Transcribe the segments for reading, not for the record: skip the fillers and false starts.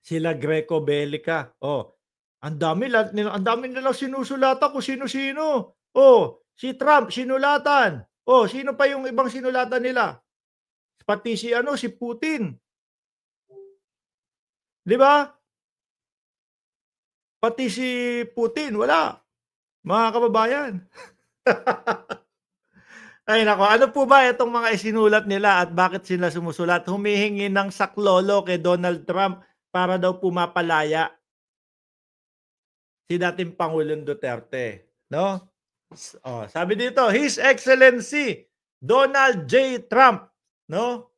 Sila Greco Bellica. Oh, ang dami nilang sinusulatan kung sino-sino. Oh, si Trump sinulatan. Oh, sino pa yung ibang sinulatan nila? Pati si ano, si Putin, 'di ba? Pati si Putin wala, mga kababayan. Ay naku, ano po ba itong mga isinulat nila at bakit sila sumusulat? Humihingi ng saklolo kay Donald Trump para daw pumapalaya si dating Pangulong Duterte, 'no? Sabi dito, His Excellency Donald J. Trump, 'no?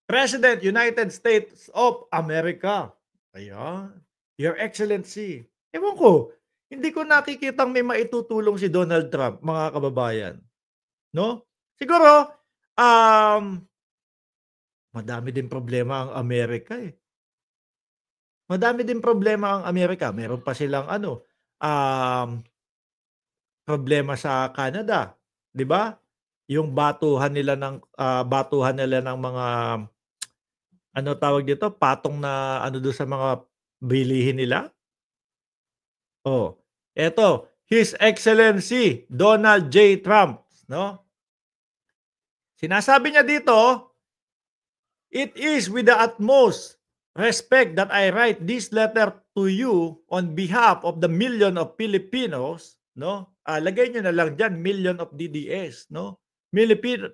President, United States of America. Ayan. Your Excellency. Ewan ko, hindi ko nakikitang may maitutulong si Donald Trump, mga kababayan, 'no? Siguro, um, madami din problema ang Amerika, eh. Madami din problema ang Amerika. Meron pa silang ano, problema sa Canada, 'di ba? Yung batuhan nila ng mga ano tawag dito, patong na ano dun sa mga bilihin nila. Oh, eto, His Excellency Donald J. Trump, 'no? Sinasabi niya dito, "It is with the utmost respect that I write this letter to you on behalf of the million of Filipinos," 'no? Lagay niyo na lang diyan, million of DDS, 'no?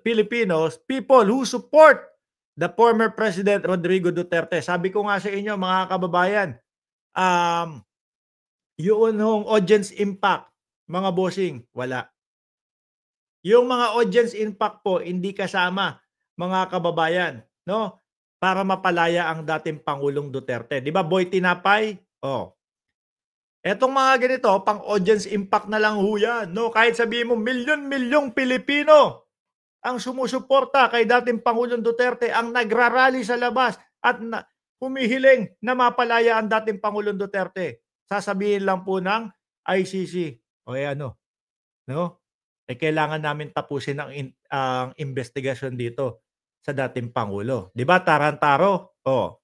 Filipinos, people who support the former President Rodrigo Duterte. Sabi ko nga sa inyo mga kababayan, um, yun hong audience impact, mga bossing, wala. Yung mga audience impact po hindi kasama, mga kababayan, 'no, para mapalaya ang dating Pangulong Duterte. 'Di ba Boy Tinapay? Oh, etong mga ganito pang-audience impact na lang ho 'yan, 'no, kahit sabihin mo milyon-milyong Pilipino ang sumusuporta kay dating Pangulong Duterte, ang nagra-rally sa labas at humihiling na mapalaya ang dating Pangulong Duterte. Sasabihin lang po ng ICC, "O, ano, 'no, kailangan namin tapusin ang investigasyon dito sa dating pangulo." 'Di ba tarantaro? Oh.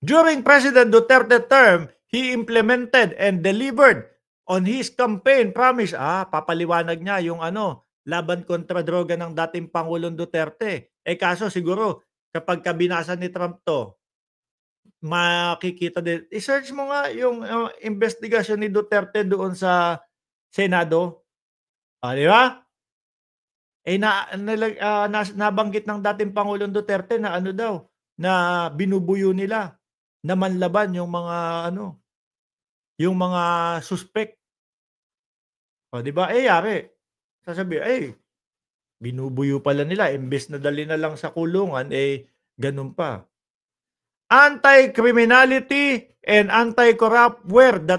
During President Duterte term, he implemented and delivered on his campaign promise. Papaliwanag niya yung ano, laban kontra droga ng dating Pangulong Duterte. Kaso siguro kapag binasa ni Trump 'to, makikita din, i-search mo nga yung, investigasyon ni Duterte doon sa Senado. 'Di ba? Nabanggit ng dating Pangulong Duterte na ano daw, na binubuyo nila, na manlaban yung mga ano, yung mga suspek. 'Di ba? Yari, sasabihin, binubuyo pala nila imbes na dalhin na lang sa kulungan, gano'n pa. Anti-criminality and anti-corrupt were the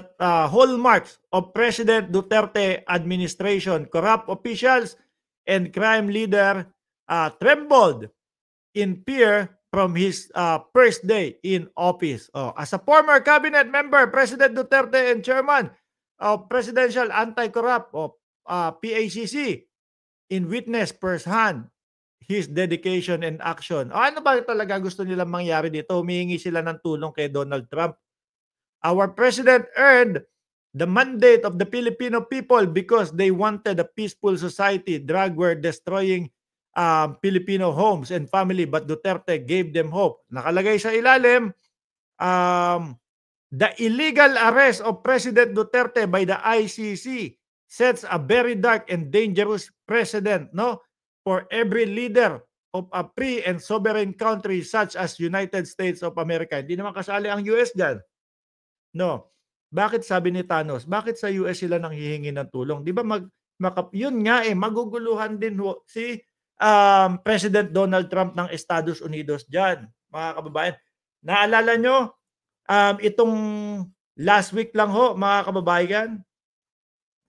hallmarks of President Duterte administration. Corrupt officials and crime leader trembled in fear from his first day in office. As a former cabinet member, President Duterte and chairman of Presidential Anti-Corrupt of PACC in witness firsthand his dedication and action. Ano ba talaga gusto nilang mangyari dito? Humihingi sila ng tulong kay Donald Trump. Our president earned the mandate of the Filipino people because they wanted a peaceful society. Drug were destroying Filipino homes and family, but Duterte gave them hope. Nakalagay sa ilalim, the illegal arrest of President Duterte by the ICC sets a very dark and dangerous precedent, no, for every leader of a free and sovereign country such as United States of America. Hindi naman kasali ang US diyan. No. Bakit sabi ni Thanos, bakit sa US sila nanghihingi ng tulong? 'Di ba yun nga maguguluhan din si President Donald Trump ng Estados Unidos diyan, mga kababayan. Naalala nyo, itong last week lang ho, mga kababayan,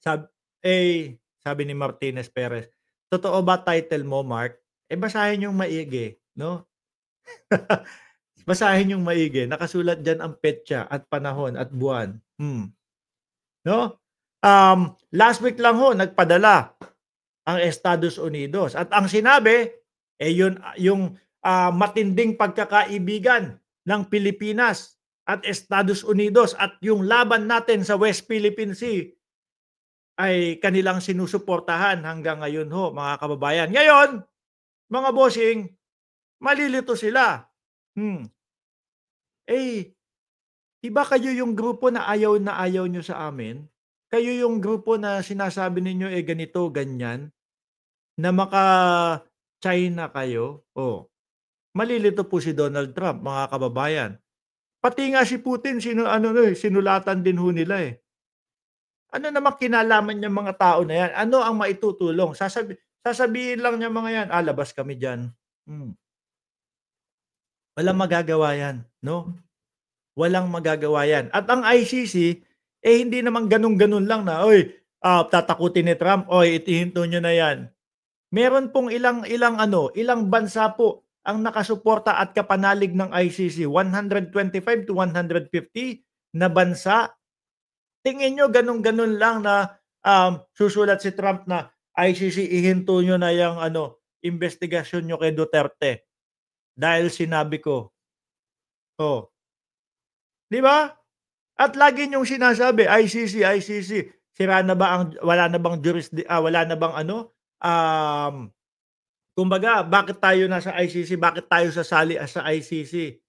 sabi ni Martinez Perez, "Totoo ba title mo, Mark?" Basahin yung maigi, 'no? Basahin yung maigi, nakasulat diyan ang petsa at panahon at buwan. 'No? Last week lang ho nagpadala ang Estados Unidos at ang sinabi, yun yung matinding pagkakaibigan ng Pilipinas at Estados Unidos at yung laban natin sa West Philippine Sea ay kanilang sinusuportahan hanggang ngayon ho, mga kababayan. Ngayon, mga bossing, malilito sila. Eh, 'di ba kayo yung grupo na ayaw niyo sa amin? Kayo yung grupo na sinasabi ninyo, eh, ganito, ganyan, na maka-China kayo. Oh, malilito po si Donald Trump, mga kababayan. Pati nga si Putin ano 'no, eh, sinulatan din ho nila, eh. Ano namang kinalaman niyang mga tao na 'yan? Ano ang maitutulong? Sasabihin lang niyang mga 'yan, labas kami diyan." Hmm, walang magagawa 'yan, 'no? Walang magagawa 'yan. At ang ICC, eh, hindi naman gano'n-gano'n lang na, "Uy, tatakutin ni Trump, oy ihinto niyo na 'yan." Meron pong ilang ilang ano, ilang bansa po ang nakasuporta at kapanalig ng ICC, 125 to 150 na bansa. Tingin niyo gano'n-gano'n lang na, susulat si Trump na, "ICC ihinto niyo na 'yang ano, investigasyon niyo kay Duterte dahil sinabi ko." Oh, 'di ba? At lagi niyong sinasabi, ICC, ICC. Sira na ba ang wala na bang wala na bang ano, kumbaga bakit tayo nasa ICC, bakit tayo sasali sa ICC?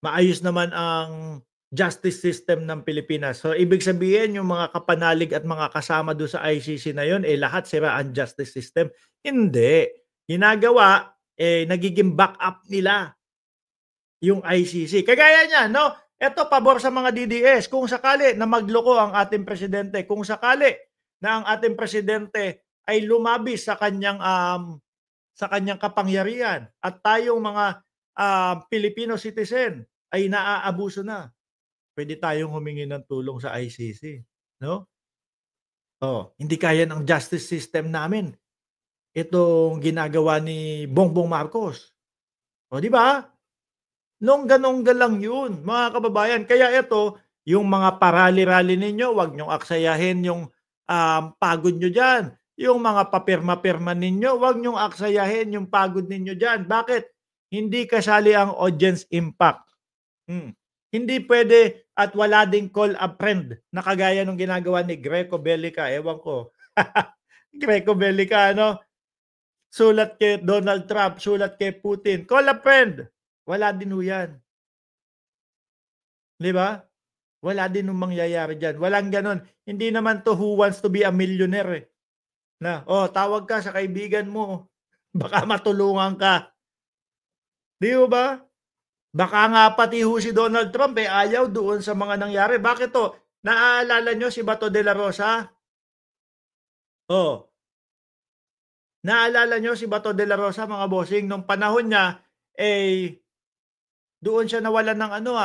Maayos naman ang justice system ng Pilipinas. So, ibig sabihin yung mga kapanalig at mga kasama dun sa ICC na yun, eh, lahat sira ang justice system? Hindi. Ginagawa, eh, nagiging backup nila yung ICC. Kagaya niyan 'no, eto pabor sa mga DDS, kung sakali na magloko ang ating presidente, kung sakali na ang ating presidente ay lumabis sa kanyang kapangyarihan at tayong mga, Filipino citizen ay naaabuso na, puwede tayong humingi ng tulong sa ICC, 'no? Oh, hindi kaya ng justice system namin itong ginagawa ni Bongbong Marcos, oh, 'di ba? Nongga-nongga lang yun, mga kababayan. Kaya ito, yung mga parali-rally ninyo, wag niyong aksayahin yung, pagod niyo diyan. Yung mga papirma-pirma ninyo, wag niyong aksayahin yung pagod ninyo diyan. Bakit? Hindi kasali ang audience impact. Hindi puwede at wala ding call a friend na kagaya nung ginagawa ni Greco Bellica, ewan ko. Greco Bellica ano, sulat kay Donald Trump, sulat kay Putin, call a friend. Wala din ho 'yan, 'di ba? Wala din hong mangyayari diyan, walang gano'n. Hindi naman 'to Who Wants to be a Millionaire, eh, na, "Oh, tawag ka sa kaibigan mo, baka matulungan ka." 'Di ho ba? Baka nga pati ho si Donald Trump, eh, ayaw doon sa mga nangyari. Bakit 'to? Naaalala niyo si Bato de la Rosa? Oh, naalala niyo si Bato de la Rosa, mga bossing? Nung panahon niya, eh, doon siya nawalan ng ano,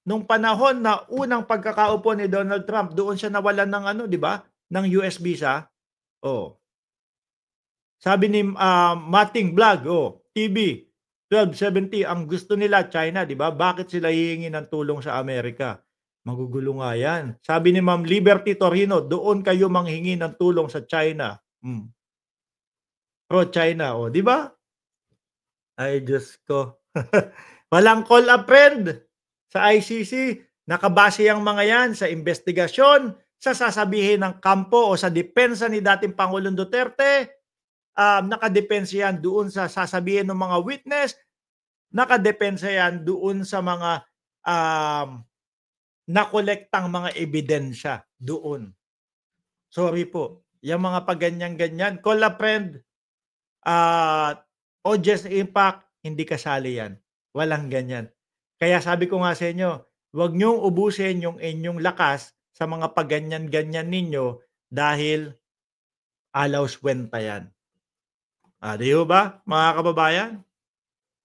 nung panahon na unang pagkakaupo ni Donald Trump, doon siya nawalan ng ano, 'di ba, ng US visa. Oh, sabi ni, Mating Vlog, TV 1270, ang gusto nila China, 'di ba? Bakit sila hihingi ng tulong sa Amerika? Magugulo nga 'yan. Sabi ni Ma'am Liberty Torino, doon kayo manghingi ng tulong sa China. Pro-China, 'di ba? Ay Diyos ko. Walang call a friend sa ICC. Nakabase ang mga 'yan sa investigasyon, sa sasabihin ng kampo o sa depensa ni dating Pangulong Duterte, nakadepensa 'yan doon sa sasabihin ng mga witness, nakadepensa 'yan doon sa mga, nakolektang mga ebidensya doon. Sorry po, yang mga pa ganyan-ganyan, call a friend, audience impact, hindi kasali 'yan, walang ganyan. Kaya sabi ko nga sa inyo, huwag niyong ubusin yung inyong lakas sa mga paganyan-ganyan ninyo dahil alaw suwelta 'yan. 'Di ho ba, mga kababayan?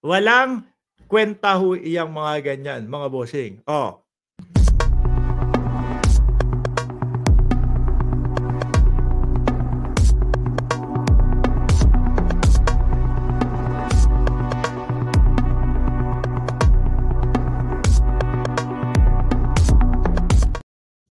Walang kuwenta ho iyang mga ganyan, mga bossing. Oh,